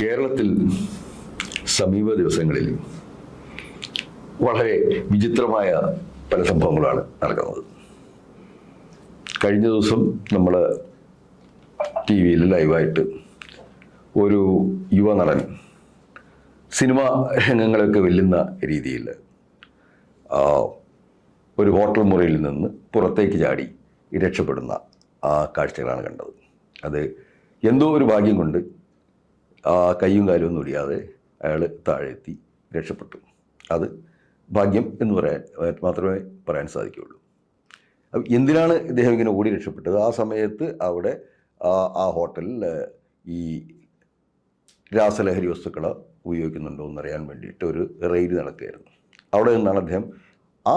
കേരളത്തിൽ സമീപ ദിവസങ്ങളിൽ വളരെ വിചിത്രമായ പല സംഭവങ്ങളാണ് നടക്കുന്നത്. കഴിഞ്ഞ ദിവസം നമ്മൾ ടി വിയിൽ ലൈവായിട്ട് ഒരു യുവനടൻ സിനിമ രംഗങ്ങളൊക്കെ വെല്ലുന്ന രീതിയിൽ ഒരു ഹോട്ടൽ മുറിയിൽ നിന്ന് പുറത്തേക്ക് ചാടി രക്ഷപ്പെടുന്ന ആ കാഴ്ചകളാണ് കണ്ടത്. അത് എന്തോ ഒരു ഭാഗ്യം കൊണ്ട് കയ്യും കാലും ഒന്നും ഒടിയാതെ അയാൾ താഴെത്തി രക്ഷപ്പെട്ടു. അത് ഭാഗ്യം എന്ന് മാത്രമേ പറയാൻ സാധിക്കുകയുള്ളൂ. എന്തിനാണ് ഇദ്ദേഹം ഇങ്ങനെ ഓടി രക്ഷപ്പെട്ടത്? ആ സമയത്ത് അവിടെ ആ ഹോട്ടലിൽ ഈ രാസലഹരി വസ്തുക്കൾ ഉപയോഗിക്കുന്നുണ്ടോ എന്നറിയാൻ വേണ്ടിയിട്ട് ഒരു റെയ്ഡ് നടക്കുകയായിരുന്നു. അവിടെ നിന്നാണ് അദ്ദേഹം ആ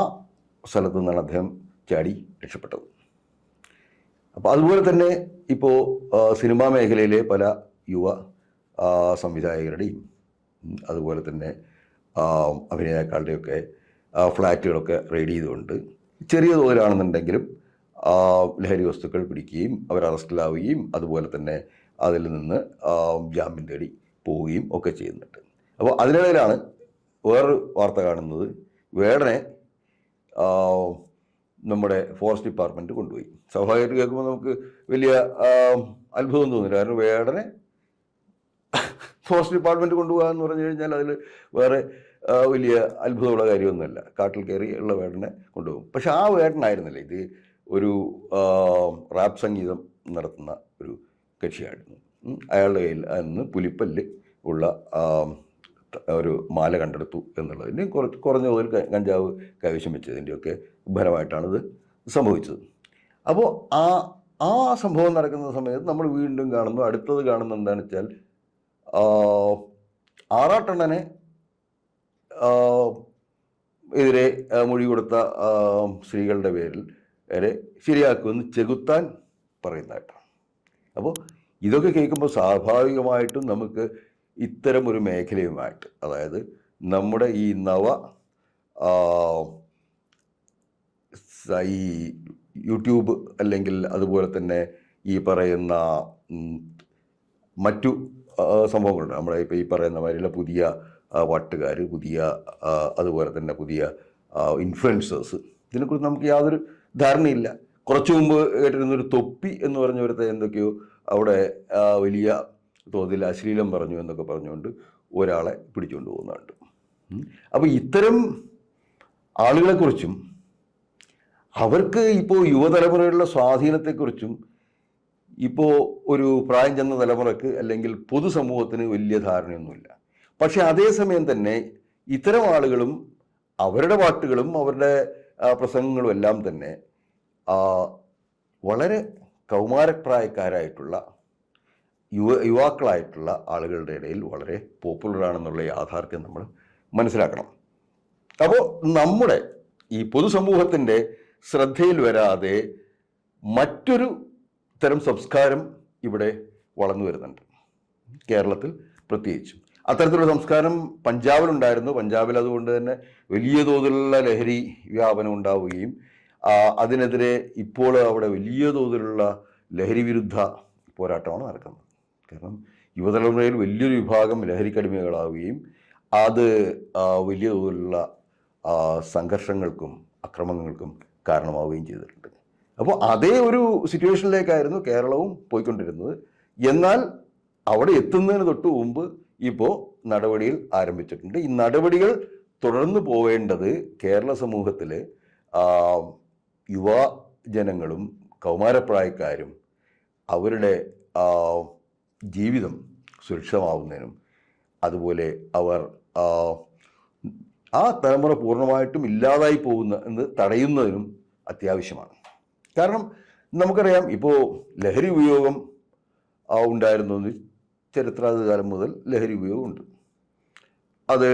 സ്ഥലത്ത് നിന്നാണ് അദ്ദേഹം ചാടി രക്ഷപ്പെട്ടത്. അപ്പോൾ അതുപോലെ തന്നെ ഇപ്പോൾ സിനിമാ മേഖലയിലെ പല യുവ സംവിധായകരുടെയും അതുപോലെ തന്നെ അഭിനേതാക്കളുടെയൊക്കെ ഫ്ലാറ്റുകളൊക്കെ റെയ്ഡ് ചെയ്തുകൊണ്ട് ചെറിയ തോതിലാണെന്നുണ്ടെങ്കിലും ലഹരി വസ്തുക്കൾ പിടിക്കുകയും അവർ അറസ്റ്റിലാവുകയും അതുപോലെ തന്നെ അതിൽ നിന്ന് ജാമ്യം തേടി പോവുകയും ഒക്കെ ചെയ്യുന്നുണ്ട്. അപ്പോൾ അതിനിടയിലാണ് വേറൊരു വാർത്ത കാണുന്നത്. വേടനെ നമ്മുടെ ഫോറസ്റ്റ് ഡിപ്പാർട്ട്മെൻറ്റ് കൊണ്ടുപോയി. സ്വാഭാവികമായിട്ട് കേൾക്കുമ്പോൾ നമുക്ക് വലിയ അത്ഭുതം തോന്നില്ല. കാരണം വേടനെ ഫോറസ്റ്റ് ഡിപ്പാർട്ട്മെൻറ്റ് കൊണ്ടുപോകുക എന്ന് പറഞ്ഞു കഴിഞ്ഞാൽ അതിൽ വേറെ വലിയ അത്ഭുതമുള്ള കാര്യമൊന്നുമല്ല. കാട്ടിൽ കയറി ഉള്ള വേടനെ കൊണ്ടുപോകും. പക്ഷെ ആ വേടനായിരുന്നില്ല, ഇത് ഒരു റാപ്പ് സംഗീതം നടത്തുന്ന ഒരു കക്ഷിയായിരുന്നു. അയാളുടെ കയ്യിൽ അന്ന് പുലിപ്പല്ല് ഉള്ള ഒരു മാല കണ്ടെടുത്തു എന്നുള്ളതിന് കുറഞ്ഞ തോതിൽ കഞ്ചാവ് കൈവശം വെച്ചതിൻ്റെയൊക്കെ ഫലമായിട്ടാണിത് സംഭവിച്ചത്. അപ്പോൾ ആ സംഭവം നടക്കുന്ന സമയത്ത് നമ്മൾ വീണ്ടും കാണുന്നു, അടുത്തത് കാണുന്നത് എന്താണെന്ന് വെച്ചാൽ ആറാട്ടണ്ണനെ എതിരെ മൊഴി കൊടുത്ത സ്ത്രീകളുടെ പേരിൽ വരെ ശരിയാക്കുമെന്ന് ചെകുത്താൻ പറയുന്നതായിട്ടാണ്. അപ്പോൾ ഇതൊക്കെ കേൾക്കുമ്പോൾ സ്വാഭാവികമായിട്ടും നമുക്ക് ഇത്തരം ഒരു മേഖലയുമായിട്ട്, അതായത് നമ്മുടെ ഈ ഈ യൂട്യൂബ് അല്ലെങ്കിൽ അതുപോലെ തന്നെ ഈ പറയുന്ന മറ്റു സംഭവങ്ങളുണ്ട്. നമ്മുടെ ഇപ്പോൾ ഈ പറയുന്ന മാതിരിയുള്ള പുതിയ പാട്ടുകാർ, പുതിയ അതുപോലെ തന്നെ പുതിയ ഇൻഫ്ലുവൻസേഴ്സ്, ഇതിനെക്കുറിച്ച് നമുക്ക് യാതൊരു ധാരണയില്ല. കുറച്ചു മുമ്പ് കേട്ടിരുന്നൊരു തൊപ്പി എന്ന് പറഞ്ഞവരത്തെ എന്തൊക്കെയോ അവിടെ വലിയ തോതിൽ അശ്ലീലം പറഞ്ഞു എന്നൊക്കെ പറഞ്ഞുകൊണ്ട് ഒരാളെ പിടിച്ചുകൊണ്ട് പോകുന്നുണ്ട്. അപ്പോൾ ഇത്തരം ആളുകളെക്കുറിച്ചും അവർക്ക് ഇപ്പോൾ യുവതലമുറയുടെ സ്വാധീനത്തെക്കുറിച്ചും ഇപ്പോൾ ഒരു പ്രായം ചെന്ന തലമുറയ്ക്ക് അല്ലെങ്കിൽ പൊതുസമൂഹത്തിന് വലിയ ധാരണയൊന്നുമില്ല. പക്ഷെ അതേസമയം തന്നെ ഇത്തരം ആളുകളും അവരുടെ പാട്ടുകളും അവരുടെ പ്രസംഗങ്ങളും എല്ലാം തന്നെ വളരെ കൗമാരപ്രായക്കാരായിട്ടുള്ള യുവാക്കളായിട്ടുള്ള ആളുകളുടെ ഇടയിൽ വളരെ പോപ്പുലറാണെന്നുള്ള യാഥാർത്ഥ്യം നമ്മൾ മനസ്സിലാക്കണം. അപ്പോൾ നമ്മുടെ ഈ പൊതുസമൂഹത്തിൻ്റെ ശ്രദ്ധയിൽ വരാതെ മറ്റൊരു തരം സംസ്കാരം ഇവിടെ വളർന്നു വരുന്നുണ്ട്, കേരളത്തിൽ പ്രത്യേകിച്ചും. അത്തരത്തിലുള്ള സംസ്കാരം പഞ്ചാബിലുണ്ടായിരുന്നു. പഞ്ചാബിൽ അതുകൊണ്ട് തന്നെ വലിയ തോതിലുള്ള ലഹരി വ്യാപനം ഉണ്ടാവുകയും അതിനെതിരെ ഇപ്പോൾ അവിടെ വലിയ തോതിലുള്ള ലഹരി വിരുദ്ധ പോരാട്ടമാണ് നടക്കുന്നത്. കാരണം യുവതലമുറയിൽ വലിയൊരു വിഭാഗം ലഹരിക്കടിമകളാവുകയും അത് വലിയ തോതിലുള്ള സംഘർഷങ്ങൾക്കും അക്രമങ്ങൾക്കും കാരണമാവുകയും ചെയ്തിട്ടുണ്ട്. അപ്പോൾ അതേ ഒരു സിറ്റുവേഷനിലേക്കായിരുന്നു കേരളവും പോയിക്കൊണ്ടിരുന്നത്. എന്നാൽ അവിടെ എത്തുന്നതിന് തൊട്ട് മുമ്പ് ഇപ്പോൾ നടപടികൾ ആരംഭിച്ചിട്ടുണ്ട്. ഈ നടപടികൾ തുടർന്ന് പോവേണ്ടത് കേരള സമൂഹത്തിൽ യുവജനങ്ങളും കൗമാരപ്രായക്കാരും അവരുടെ ജീവിതം സുരക്ഷിതമാവുന്നതിനും അതുപോലെ അവർ ആ തലമുറ പൂർണ്ണമായിട്ടും ഇല്ലാതായി പോകുന്ന എന്ന് തടയുന്നതിനും അത്യാവശ്യമാണ്. കാരണം നമുക്കറിയാം, ഇപ്പോൾ ലഹരി ഉപയോഗം ഉണ്ടായിരുന്നു, ചരിത്രാതീതകാലം മുതൽ ലഹരി ഉപയോഗമുണ്ട്. അത്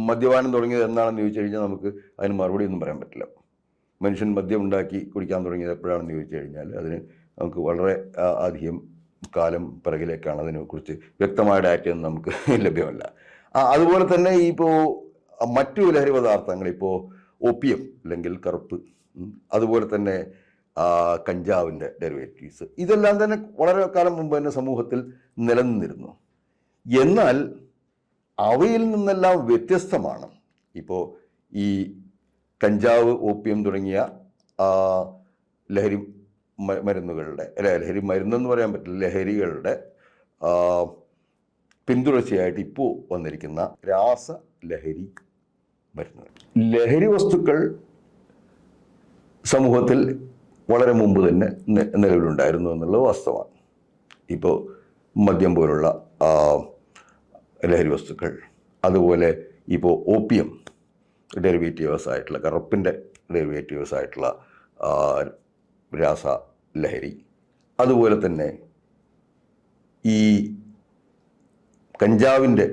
മദ്യപാനം തുടങ്ങിയത് എന്നാണെന്ന് ചോദിച്ചു കഴിഞ്ഞാൽ നമുക്ക് അതിന് മറുപടി ഒന്നും പറയാൻ പറ്റില്ല. മനുഷ്യൻ മദ്യം ഉണ്ടാക്കി കുടിക്കാൻ തുടങ്ങിയത് എപ്പോഴാണെന്ന് ചോദിച്ചു കഴിഞ്ഞാൽ അതിന് നമുക്ക് വളരെ അധികം കാലം പിറകിലേക്കാണ്. അതിനെക്കുറിച്ച് വ്യക്തമായ ഡാറ്റയൊന്നും നമുക്ക് ലഭ്യമല്ല. അതുപോലെ തന്നെ ഇപ്പോൾ മറ്റു ലഹരി പദാർത്ഥങ്ങൾ, ഇപ്പോൾ ഒപ്പിയം അല്ലെങ്കിൽ കറുപ്പ്, അതുപോലെ തന്നെ കഞ്ചാവിൻ്റെ ഡെറിവേറ്റീവ്സ്, ഇതെല്ലാം തന്നെ വളരെ കാലം മുമ്പ് തന്നെ സമൂഹത്തിൽ നിലനിന്നിരുന്നു. എന്നാൽ അവയിൽ നിന്നെല്ലാം വ്യത്യസ്തമാണ് ഇപ്പോൾ ഈ കഞ്ചാവ്, ഓപ്പിയം തുടങ്ങിയ ലഹരി മരുന്നുകളുടെ, ലഹരി മരുന്നെന്ന് പറയാൻ പറ്റില്ല, ലഹരികളുടെ പിന്തുടർച്ചയായിട്ട് ഇപ്പോൾ വന്നിരിക്കുന്ന രാസലഹരി മരുന്നുകൾ. ലഹരി വസ്തുക്കൾ സമൂഹത്തിൽ വളരെ മുമ്പ് തന്നെ നിലവിലുണ്ടായിരുന്നു എന്നുള്ളത് വാസ്തവമാണ്. ഇപ്പോൾ മദ്യം പോലുള്ള ലഹരി വസ്തുക്കൾ, അതുപോലെ ഇപ്പോൾ ഓപ്പിയം ഡെറിവേറ്റീവ്സ് ആയിട്ടുള്ള, കറുപ്പിൻ്റെ ഡെറിവേറ്റീവ്സ് ആയിട്ടുള്ള രാസലഹരി, അതുപോലെ തന്നെ ഈ കഞ്ചാവിൻ്റെ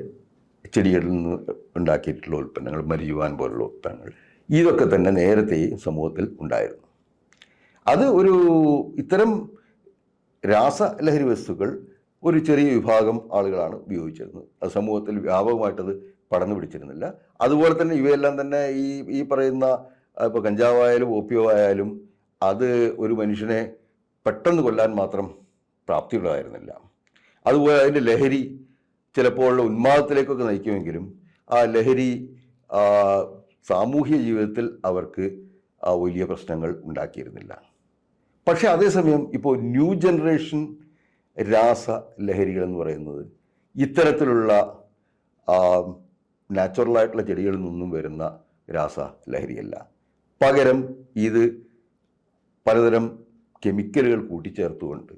ചെടികളിൽ നിന്ന് ഉണ്ടാക്കിയിട്ടുള്ള ഉൽപ്പന്നങ്ങൾ, മരിജുവാൻ പോലുള്ള ഉൽപ്പന്നങ്ങൾ, ഇതൊക്കെ തന്നെ നേരത്തെ സമൂഹത്തിൽ ഉണ്ടായിരുന്നു. അത് ഇത്തരം രാസലഹരി വസ്തുക്കൾ ഒരു ചെറിയ വിഭാഗം ആളുകളാണ് ഉപയോഗിച്ചിരുന്നത്. അത് സമൂഹത്തിൽ വ്യാപകമായിട്ടത് പടർന്നു പിടിച്ചിരുന്നില്ല. അതുപോലെ തന്നെ ഇവയെല്ലാം തന്നെ ഈ പറയുന്ന ഇപ്പോൾ കഞ്ചാവായാലും ഓപ്പിയോ ആയാലും അത് ഒരു മനുഷ്യനെ പെട്ടെന്ന് കൊല്ലാൻ മാത്രം പ്രാപ്തിയുള്ളതായിരുന്നില്ല. അതുപോലെ അതിൻ്റെ ലഹരി ചിലപ്പോൾ ഉന്മാദത്തിലേക്കൊക്കെ നയിക്കുമെങ്കിലും ആ ലഹരി സാമൂഹ്യ ജീവിതത്തിൽ അവർക്ക് വലിയ പ്രശ്നങ്ങൾ ഉണ്ടാക്കിയിരുന്നില്ല. പക്ഷെ അതേസമയം ഇപ്പോൾ ന്യൂ ജനറേഷൻ രാസലഹരികൾ എന്ന് പറയുന്നത് ഇത്തരത്തിലുള്ള നാച്ചുറലായിട്ടുള്ള ചെടികളിൽ നിന്നും വരുന്ന രാസലഹരിയല്ല. പകരം ഇത് പലതരം കെമിക്കലുകൾ കൂട്ടിച്ചേർത്തുകൊണ്ട്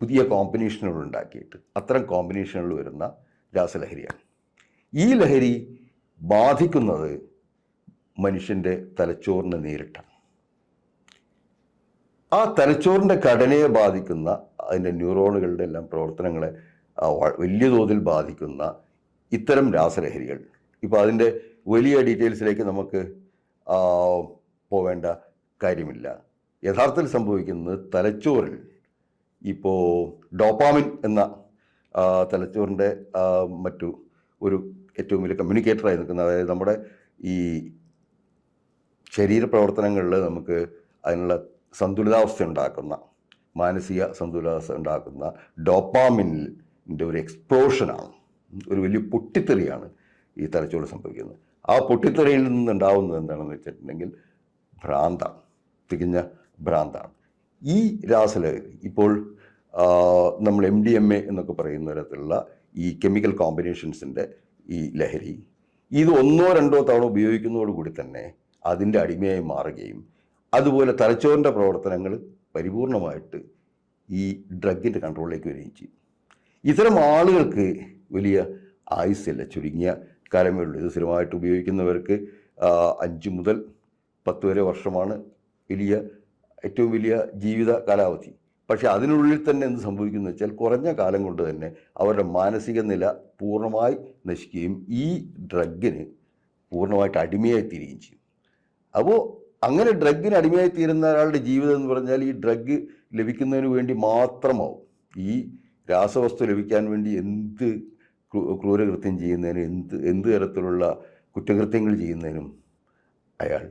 പുതിയ കോമ്പിനേഷനുകൾ ഉണ്ടാക്കിയിട്ട് അത്തരം കോമ്പിനേഷനുകൾ വരുന്ന രാസലഹരിയാണ്. ഈ ലഹരി ബാധിക്കുന്നത് മനുഷ്യൻ്റെ തലച്ചോറിനെ നേരിട്ടാണ്. ആ തലച്ചോറിൻ്റെ ഘടനയെ ബാധിക്കുന്ന, അതിൻ്റെ ന്യൂറോണുകളുടെ എല്ലാം പ്രവർത്തനങ്ങളെ വലിയ തോതിൽ ബാധിക്കുന്ന ഇത്തരം രാസലഹരികൾ, ഇപ്പോൾ അതിൻ്റെ വലിയ ഡീറ്റെയിൽസിലേക്ക് നമുക്ക് പോവേണ്ട കാര്യമില്ല. യഥാർത്ഥത്തിൽ സംഭവിക്കുന്നത് തലച്ചോറിൽ ഇപ്പോൾ ഡോപ്പാമിൻ എന്ന തലച്ചോറിൻ്റെ മറ്റു ഒരു ഏറ്റവും വലിയ കമ്മ്യൂണിക്കേറ്ററായി നിൽക്കുന്ന, അതായത് നമ്മുടെ ഈ ശരീരപ്രവർത്തനങ്ങളിൽ നമുക്ക് അതിനുള്ള സന്തുലിതാവസ്ഥ ഉണ്ടാക്കുന്ന, മാനസിക സന്തുലിതാവസ്ഥ ഉണ്ടാക്കുന്ന ഡോപ്പാമിൻ്റെ ഒരു എക്സ്പ്ലോഷനാണ്, ഒരു വലിയ പൊട്ടിത്തെറിയാണ് ഈ തലച്ചോറ് സംഭവിക്കുന്നത്. ആ പൊട്ടിത്തെറിയിൽ നിന്നുണ്ടാവുന്നത് എന്താണെന്ന് വെച്ചിട്ടുണ്ടെങ്കിൽ ഭ്രാന്താണ്, തികഞ്ഞ ഭ്രാന്താണ്. ഈ രാസലഹരി ഇപ്പോൾ നമ്മൾ MDMA എന്നൊക്കെ പറയുന്ന തരത്തിലുള്ള ഈ കെമിക്കൽ കോമ്പിനേഷൻസിൻ്റെ ഈ ലഹരി, ഇത് 1-2 തവണ ഉപയോഗിക്കുന്നതോടുകൂടി തന്നെ അതിൻ്റെ അടിമയായി മാറുകയും അതുപോലെ തലച്ചോറിൻ്റെ പ്രവർത്തനങ്ങൾ പരിപൂർണമായിട്ട് ഈ ഡ്രഗിൻ്റെ കൺട്രോളിലേക്ക് വരികയും ചെയ്യും. ഇത്തരം ആളുകൾക്ക് വലിയ ആയുസ്സില്ല, ചുരുങ്ങിയ കാലമേ ഉള്ളൂ. ഇത് സ്ഥിരമായിട്ട് ഉപയോഗിക്കുന്നവർക്ക് 5 മുതൽ 10 വരെ വർഷമാണ് ഏറ്റവും വലിയ ജീവിത കാലാവധി. പക്ഷെ അതിനുള്ളിൽ തന്നെ എന്ത് സംഭവിക്കുന്നു വെച്ചാൽ കുറഞ്ഞ കാലം കൊണ്ട് തന്നെ അവരുടെ മാനസിക നില പൂർണ്ണമായി നശിക്കുകയും ഈ ഡ്രഗിന് പൂർണ്ണമായിട്ട് അടിമയായി തീരുകയും ചെയ്യും. അപ്പോൾ അങ്ങനെ ഡ്രഗിന് അടിമയായി തീരുന്ന ഒരാളുടെ ജീവിതം എന്ന് പറഞ്ഞാൽ ഈ ഡ്രഗ് ലഭിക്കുന്നതിന് വേണ്ടി മാത്രമാവും. ഈ രാസവസ്തു ലഭിക്കാൻ വേണ്ടി എന്ത് ക്രൂരകൃത്യം ചെയ്യുന്നതിനും എന്ത് തരത്തിലുള്ള കുറ്റകൃത്യങ്ങൾ ചെയ്യുന്നതിനും അയാൾ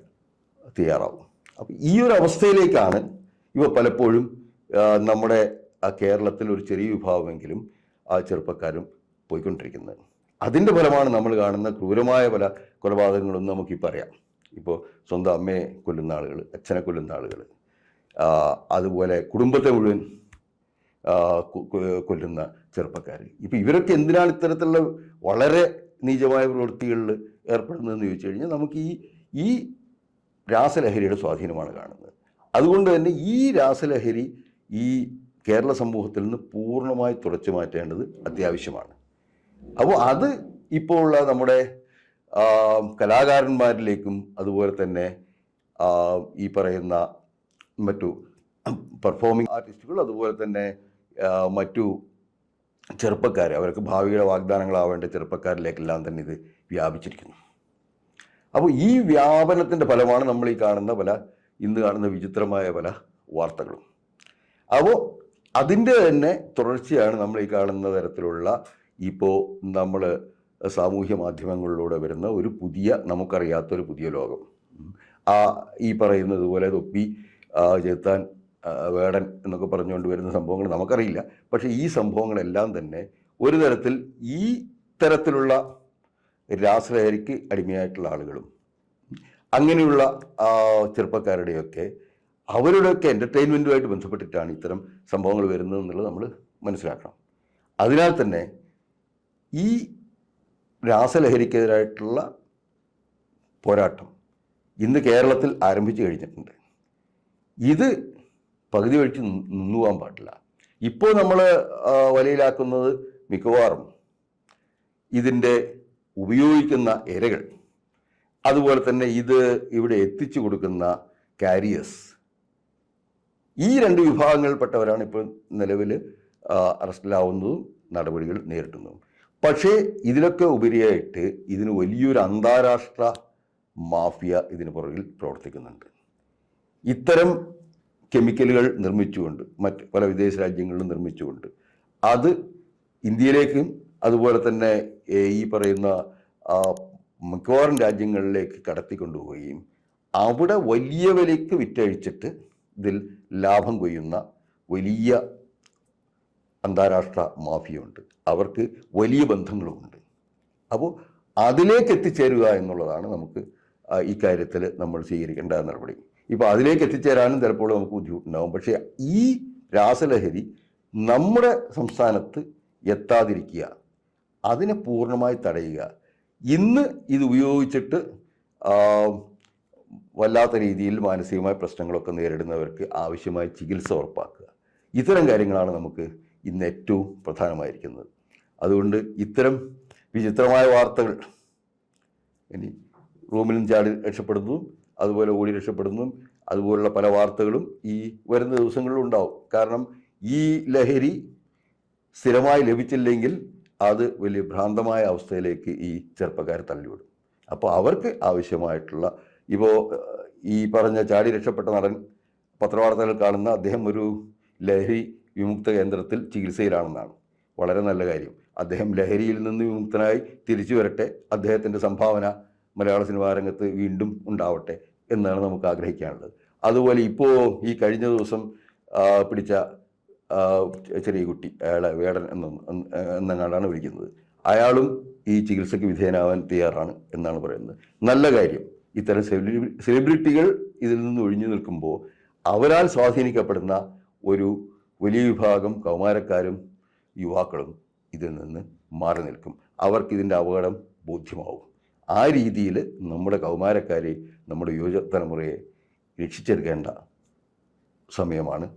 തയ്യാറാവും. അപ്പോൾ ഈ ഒരു അവസ്ഥയിലേക്കാണ് ഇവ പലപ്പോഴും നമ്മുടെ കേരളത്തിൽ ഒരു ചെറിയ വിഭാഗമെങ്കിലും ആ ചെറുപ്പക്കാരും പോയിക്കൊണ്ടിരിക്കുന്നത്. അതിൻ്റെ ഫലമാണ് നമ്മൾ കാണുന്ന ക്രൂരമായ പല കൊലപാതകങ്ങളൊന്നും നമുക്ക് പറയാം. ഇപ്പോൾ സ്വന്തം അമ്മയെ കൊല്ലുന്ന ആളുകൾ, അച്ഛനെ കൊല്ലുന്ന ആളുകൾ, അതുപോലെ കുടുംബത്തെ മുഴുവൻ കൊല്ലുന്ന ചെറുപ്പക്കാർ. ഇപ്പോൾ ഇവരൊക്കെ എന്തിനാണ് ഇത്തരത്തിലുള്ള വളരെ നീചമായ പ്രവൃത്തികളിൽ ഏർപ്പെടുന്നതെന്ന് ചോദിച്ചു കഴിഞ്ഞാൽ നമുക്ക് ഈ രാസലഹരിയുടെ സ്വാധീനമാണ് കാണുന്നത്. അതുകൊണ്ട് തന്നെ ഈ രാസലഹരി ഈ കേരള സമൂഹത്തിൽ നിന്ന് പൂർണ്ണമായി തുടച്ചു മാറ്റേണ്ടത് അത്യാവശ്യമാണ്. അപ്പോൾ അത് ഇപ്പോൾ ഉള്ള നമ്മുടെ കലാകാരന്മാരിലേക്കും അതുപോലെ തന്നെ ഈ പറയുന്ന മറ്റു പെർഫോമിംഗ് ആർട്ടിസ്റ്റുകൾ, അതുപോലെ തന്നെ മറ്റു ചെറുപ്പക്കാർ, അവർക്ക് ഭാവിയുടെ വാഗ്ദാനങ്ങളാവേണ്ട ചെറുപ്പക്കാരിലേക്കെല്ലാം തന്നെ ഇത് വ്യാപിച്ചിരിക്കുന്നു. അപ്പോൾ ഈ വ്യാപനത്തിൻ്റെ ഫലമാണ് നമ്മൾ ഇന്ന് കാണുന്ന വിചിത്രമായ പല വാർത്തകളും. അപ്പോൾ അതിൻ്റെ തന്നെ തുടർച്ചയാണ് നമ്മൾ ഈ കാണുന്ന തരത്തിലുള്ള ഇപ്പോൾ നമ്മൾ സാമൂഹ്യ മാധ്യമങ്ങളിലൂടെ വരുന്ന ഒരു നമുക്കറിയാത്തൊരു പുതിയ ലോകം. ഈ പറയുന്നത് പോലെ തൊപ്പി, ചെത്താൻ, വേടൻ എന്നൊക്കെ പറഞ്ഞുകൊണ്ട് വരുന്ന സംഭവങ്ങൾ നമുക്കറിയില്ല. പക്ഷേ ഈ സംഭവങ്ങളെല്ലാം തന്നെ ഒരു തരത്തിൽ ഈ തരത്തിലുള്ള രാസലഹരിക്ക് അടിമയായിട്ടുള്ള ആളുകളും അങ്ങനെയുള്ള ചെറുപ്പക്കാരുടെയൊക്കെ അവരുടെയൊക്കെ എൻ്റർടൈൻമെൻറ്റുമായിട്ട് ബന്ധപ്പെട്ടിട്ടാണ് ഇത്തരം സംഭവങ്ങൾ വരുന്നത് എന്നുള്ളത് നമ്മൾ മനസ്സിലാക്കണം. അതിനാൽ തന്നെ ഈ രാസലഹരിക്കെതിരായിട്ടുള്ള പോരാട്ടം ഇന്ന് കേരളത്തിൽ ആരംഭിച്ചു കഴിഞ്ഞിട്ടുണ്ട്. ഇത് പകുതി വഴിച്ച് നിന്നു പോകാൻ പാടില്ല. ഇപ്പോൾ നമ്മൾ വലയിലാക്കുന്നത് മിക്കവാറും ഇതിൻ്റെ ഉപയോഗിക്കുന്ന ഇരകൾ, അതുപോലെ തന്നെ ഇത് ഇവിടെ എത്തിച്ചു കൊടുക്കുന്ന കാരിയേഴ്സ്, ഈ രണ്ട് വിഭാഗങ്ങളിൽപ്പെട്ടവരാണ് ഇപ്പോൾ നിലവിൽ അറസ്റ്റിലാവുന്നതും നടപടികൾ നേരിടുന്നതും. പക്ഷേ ഇതിലൊക്കെ ഉപരിയായിട്ട് ഇതിന് വലിയൊരു അന്താരാഷ്ട്ര മാഫിയ ഇതിന് പുറകിൽ പ്രവർത്തിക്കുന്നുണ്ട്. ഇത്തരം കെമിക്കലുകൾ നിർമ്മിച്ചുകൊണ്ട് മറ്റ് പല വിദേശ രാജ്യങ്ങളിലും നിർമ്മിച്ചുകൊണ്ട് അത് ഇന്ത്യയിലേക്കും അതുപോലെ തന്നെ ഈ പറയുന്ന മിക്കവാറും രാജ്യങ്ങളിലേക്ക് കടത്തിക്കൊണ്ടുപോവുകയും അവിടെ വലിയ വിലയ്ക്ക് വിറ്റഴിച്ചിട്ട് ഇതിൽ ലാഭം കൊയ്യുന്ന വലിയ അന്താരാഷ്ട്ര മാഫിയുണ്ട്. അവർക്ക് വലിയ ബന്ധങ്ങളുമുണ്ട്. അപ്പോൾ അതിലേക്ക് എത്തിച്ചേരുക എന്നുള്ളതാണ് നമുക്ക് ഈ കാര്യത്തിൽ നമ്മൾ സ്വീകരിക്കേണ്ട നടപടി. ഇപ്പോൾ അതിലേക്ക് എത്തിച്ചേരാനും ചിലപ്പോൾ നമുക്ക് ബുദ്ധിമുട്ടുണ്ടാകും. പക്ഷേ ഈ രാസലഹരി നമ്മുടെ സംസ്ഥാനത്ത് എത്താതിരിക്കുക, അതിനെ പൂർണ്ണമായി തടയുക. ഇന്ന് ഇത് ഉപയോഗിച്ചിട്ട് വല്ലാത്ത രീതിയിൽ മാനസികമായ പ്രശ്നങ്ങളൊക്കെ നേരിടുന്നവർക്ക് ആവശ്യമായ ചികിത്സ ഉറപ്പാക്കുക. ഇത്തരം കാര്യങ്ങളാണ് നമുക്ക് ഇന്ന് ഏറ്റവും പ്രധാനമായിരിക്കുന്നത്. അതുകൊണ്ട് ഇത്തരം വിചിത്രമായ വാർത്തകൾ, ഇനി റൂമിലും ചാടി രക്ഷപ്പെടുന്നതും അതുപോലെ ഓടി രക്ഷപ്പെടുന്നതും അതുപോലുള്ള പല വാർത്തകളും ഈ വരുന്ന ദിവസങ്ങളിലും ഉണ്ടാവും. കാരണം ഈ ലഹരി സ്ഥിരമായി ലഭിച്ചില്ലെങ്കിൽ അത് വലിയ ഭ്രാന്തമായ അവസ്ഥയിലേക്ക് ഈ ചെറുപ്പക്കാർ തള്ളിവിടും. അപ്പോൾ അവർക്ക് ആവശ്യമായിട്ടുള്ള, ഇപ്പോൾ ഈ പറഞ്ഞ ചാടി രക്ഷപ്പെട്ട നടൻ പത്രവാർത്തകൾ കാണുന്ന അദ്ദേഹം ഒരു ലഹരി വിമുക്ത കേന്ദ്രത്തിൽ ചികിത്സയിലാണെന്നാണ്. വളരെ നല്ല കാര്യം. അദ്ദേഹം ലഹരിയിൽ നിന്ന് വിമുക്തനായി തിരിച്ചു വരട്ടെ. അദ്ദേഹത്തിൻ്റെ സംഭാവന മലയാള സിനിമാ രംഗത്ത് വീണ്ടും ഉണ്ടാവട്ടെ എന്നാണ് നമുക്ക് ആഗ്രഹിക്കാനുള്ളത്. അതുപോലെ ഇപ്പോൾ ഈ കഴിഞ്ഞ ദിവസം പിടിച്ച ചെറിയ കുട്ടി, അയാളെ വേടൻ എന്നങ്ങാണ്ടാണ് വിളിക്കുന്നത്, അയാളും ഈ ചികിത്സയ്ക്ക് വിധേയനാവാൻ തയ്യാറാണ് എന്നാണ് പറയുന്നത്. നല്ല കാര്യം. ഇത്തരം സെലിബ്രിറ്റികൾ ഇതിൽ നിന്ന് ഒഴിഞ്ഞു നിൽക്കുമ്പോൾ അവരാൽ സ്വാധീനിക്കപ്പെടുന്ന ഒരു വലിയ വിഭാഗം കൗമാരക്കാരും യുവാക്കളും ഇതിൽ നിന്ന് മാറി നിൽക്കും. അവർക്കിതിൻ്റെ അപകടം ബോധ്യമാവും. ആ രീതിയിൽ നമ്മുടെ കൗമാരക്കാരെ, നമ്മുടെ യുവതലമുറയെ രക്ഷിച്ചെടുക്കേണ്ട സമയമാണ്